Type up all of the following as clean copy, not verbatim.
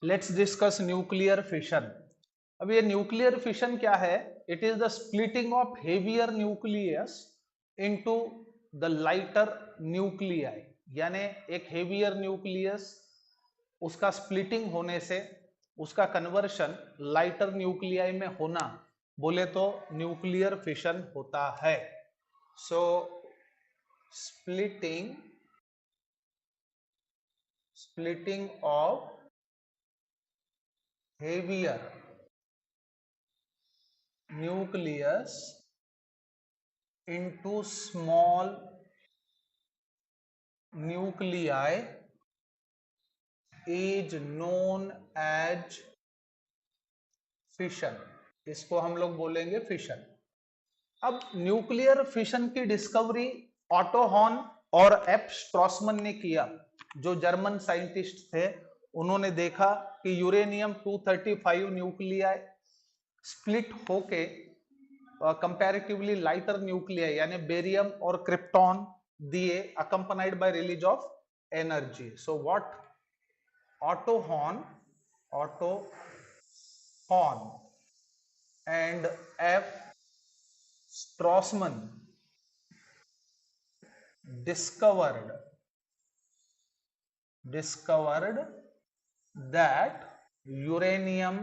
Let's discuss nuclear fission. अब ये nuclear fission क्या है? It is the splitting of heavier nucleus into the lighter nuclei. यानी एक हेवियर न्यूक्लियस, उसका स्प्लिटिंग होने से उसका कन्वर्शन लाइटर न्यूक्लियाई में होना, बोले तो न्यूक्लियर फिशन होता है। सो splitting of heavier nucleus into small nuclei is known as fission। इसको हम लोग बोलेंगे फिशन। अब न्यूक्लियर फिशन की डिस्कवरी ऑटो हॉर्न और एफ स्ट्रॉसमन ने किया, जो जर्मन साइंटिस्ट थे। उन्होंने देखा कि यूरेनियम 235 न्यूक्लियाई स्प्लिट होके कंपैरेटिवली लाइटर न्यूक्लियाई यानी बेरियम और क्रिप्टॉन दिए, accompanied by release of energy. So what Otto Hahn and F Strassmann discovered that uranium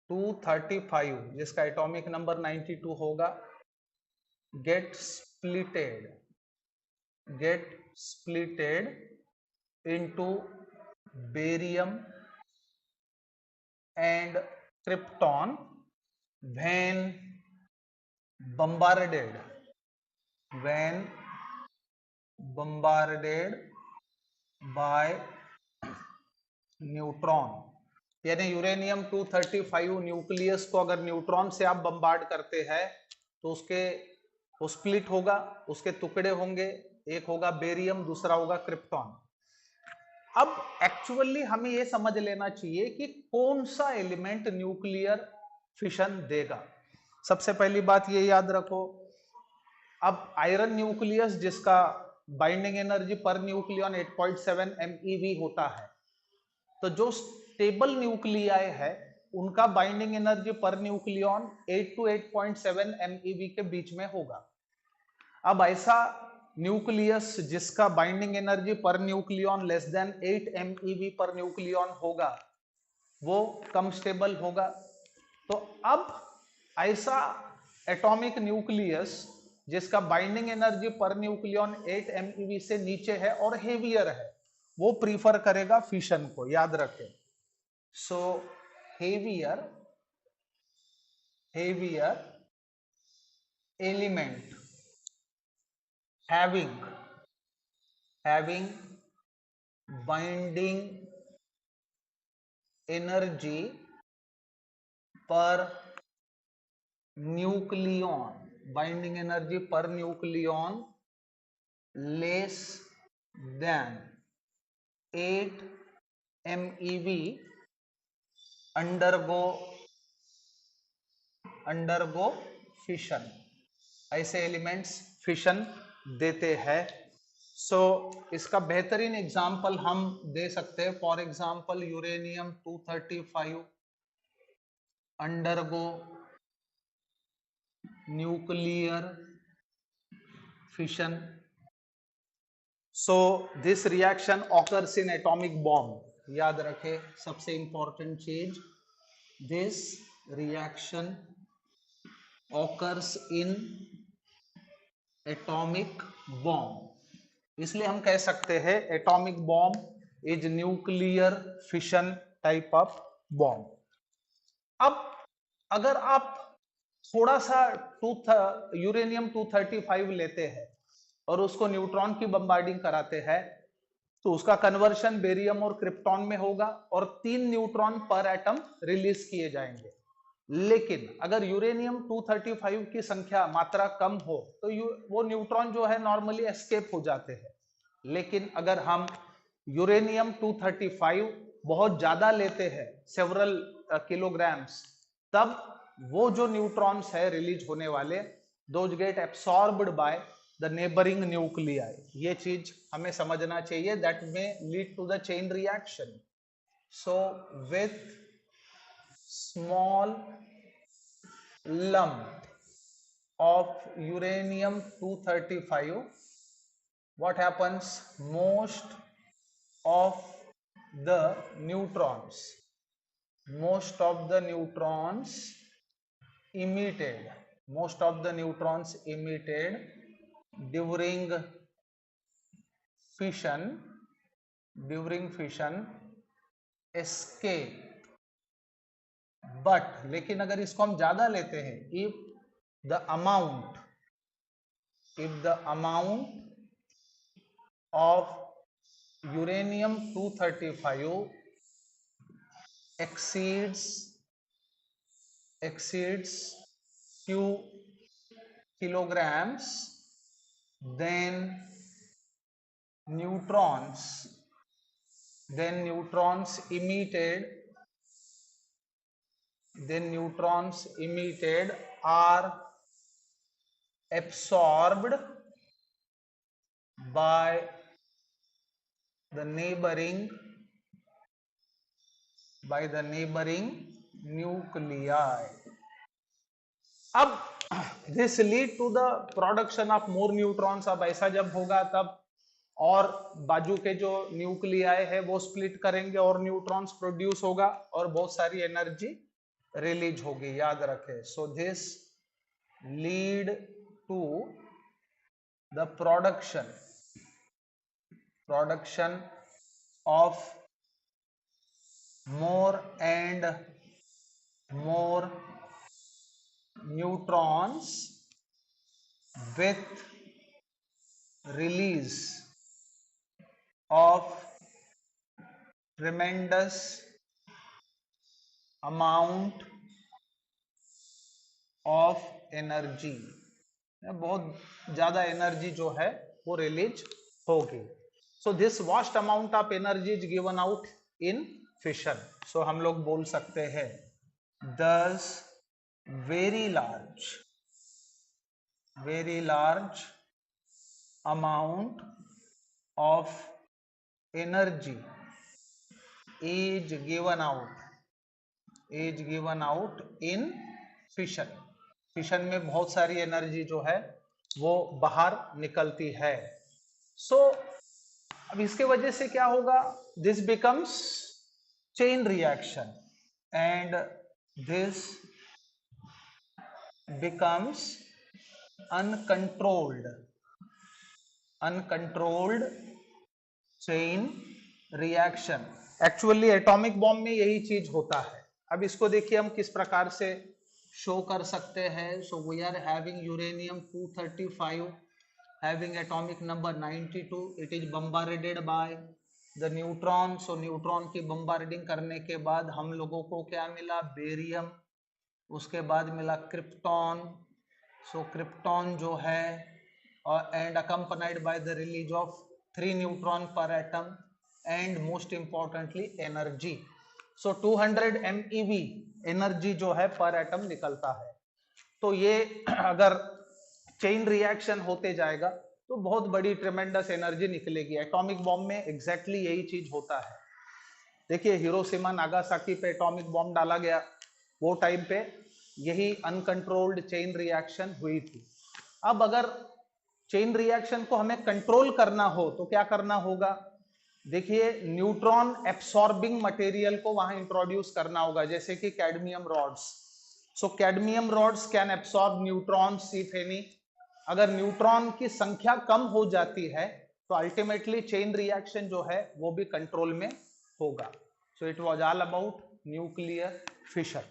235, जिसका एटॉमिक नंबर 92 होगा, get splitted into barium and krypton when bombarded by neutron. यानी uranium 235 nucleus को अगर neutron से आप bombard करते हैं तो वो स्प्लिट होगा, उसके टुकड़े होंगे, एक होगा बेरियम, दूसरा होगा क्रिप्टॉन। अब एक्चुअली हमें यह समझ लेना चाहिए कि कौन सा एलिमेंट न्यूक्लियर फिशन देगा। सबसे पहली बात ये याद रखो, अब आयरन न्यूक्लियस जिसका binding energy per nucleon 8.7 MeV होता है, तो जो स्टेबल न्यूक्लियाई है उनका binding energy per nucleon 8 to 8.7 MeV के बीच में होगा। अब ऐसा न्यूक्लियस जिसका binding energy per nucleon less than 8 MeV per nucleon होगा, वो कम स्टेबल होगा। तो अब ऐसा एटॉमिक न्यूक्लियस जिसका binding energy per nucleon 8 MeV से नीचे है और हेवियर है, वो प्रीफर करेगा फिशन को, याद रखें। So heavier element having binding energy per nucleon less than 8 MeV undergo fission। ऐसे एलिमेंट्स फिशन देते हैं। सो इसका बेहतरीन एग्जाम्पल हम दे सकते हैं। For example uranium 235 undergo nuclear fission. So this reaction occurs in atomic bomb. याद रखें सबसे इंपॉर्टेंट चीज, this reaction occurs in atomic bomb. इसलिए हम कह सकते हैं atomic bomb is nuclear fission type of bomb. अब अगर आप थोड़ा सा यूरेनियम 235 लेते हैं और उसको न्यूट्रॉन की बम्बार्डिंग कराते हैं, तो उसका कन्वर्शन बेरियम और क्रिप्टॉन में होगा और 3 न्यूट्रॉन पर एटम रिलीज किए जाएंगे। लेकिन अगर यूरेनियम 235 की संख्या मात्रा कम हो तो वो न्यूट्रॉन जो है नॉर्मली एस्केप हो जाते हैं। लेकिन अगर हम यूरेनियम 235 बहुत ज्यादा लेते हैं, सेवरल किलोग्राम्स, तब वो जो न्यूट्रॉन्स है रिलीज होने वाले, those get absorbed by the neighbouring nuclei. ये चीज हमें समझना चाहिए, that may lead to the chain reaction. So with small lump of uranium 235, what happens? Most of the neutrons emitted during fission escape. But लेकिन अगर इसको हम ज्यादा लेते हैं, if the amount of uranium 235 exceeds few kilograms, then neutrons emitted are absorbed by the neighboring nuclei. अब this lead to the production of more neutrons. अब ऐसा जब होगा तब और बाजू के जो न्यूक्लियाई है वो स्प्लिट करेंगे और न्यूट्रॉन्स प्रोड्यूस होगा और बहुत सारी एनर्जी रिलीज होगी, याद रखें. So this lead to the production of more and more neutrons with release of tremendous amount of energy. बहुत ज्यादा एनर्जी जो है वो रिलीज होगी. So this vast amount of energy is given out in fission. So हम लोग बोल सकते हैं thus very large amount of energy is given out in fission. Fission में बहुत सारी एनर्जी जो है वो बाहर निकलती है. सो अब इसके वजह से क्या होगा? This becomes chain reaction and this becomes uncontrolled chain reaction. Actually atomic bomb में यही चीज होता है. अब इसको देखिए हम किस प्रकार से शो कर सकते हैं. So we are having uranium 235 having atomic number 92. it is bombarded by the neutron. So neutron की बम्बार्डिंग करने के बाद हम लोगों को क्या मिला? बेरियम. उसके बाद मिला क्रिप्टॉन. सो क्रिप्टॉन जो है और and accompanied by the release of 3 neutron पर atom and most importantly energy. So 200 MeV energy जो है पर एटम निकलता है. तो ये अगर चेन रिएक्शन होते जाएगा तो बहुत बड़ी ट्रेमेंडस एनर्जी निकलेगी. एटॉमिक बॉम्ब में एग्जैक्टली यही चीज होता है. देखिए हिरोशिमा नागासाकी पे एटॉमिक बॉम्ब डाला गया, वो टाइम पे यही अनकंट्रोल्ड चेन रिएक्शन हुई थी. अब अगर चेन रिएक्शन को हमें कंट्रोल करना हो तो क्या करना होगा? देखिए न्यूट्रॉन एब्सॉर्बिंग मटेरियल को वहां इंट्रोड्यूस करना होगा, जैसे कि cadmium rods. So cadmium rods can absorb neutrons if any. अगर न्यूट्रॉन की संख्या कम हो जाती है तो अल्टीमेटली चेन रिएक्शन जो है वो भी कंट्रोल में होगा. So it was all about nuclear fission.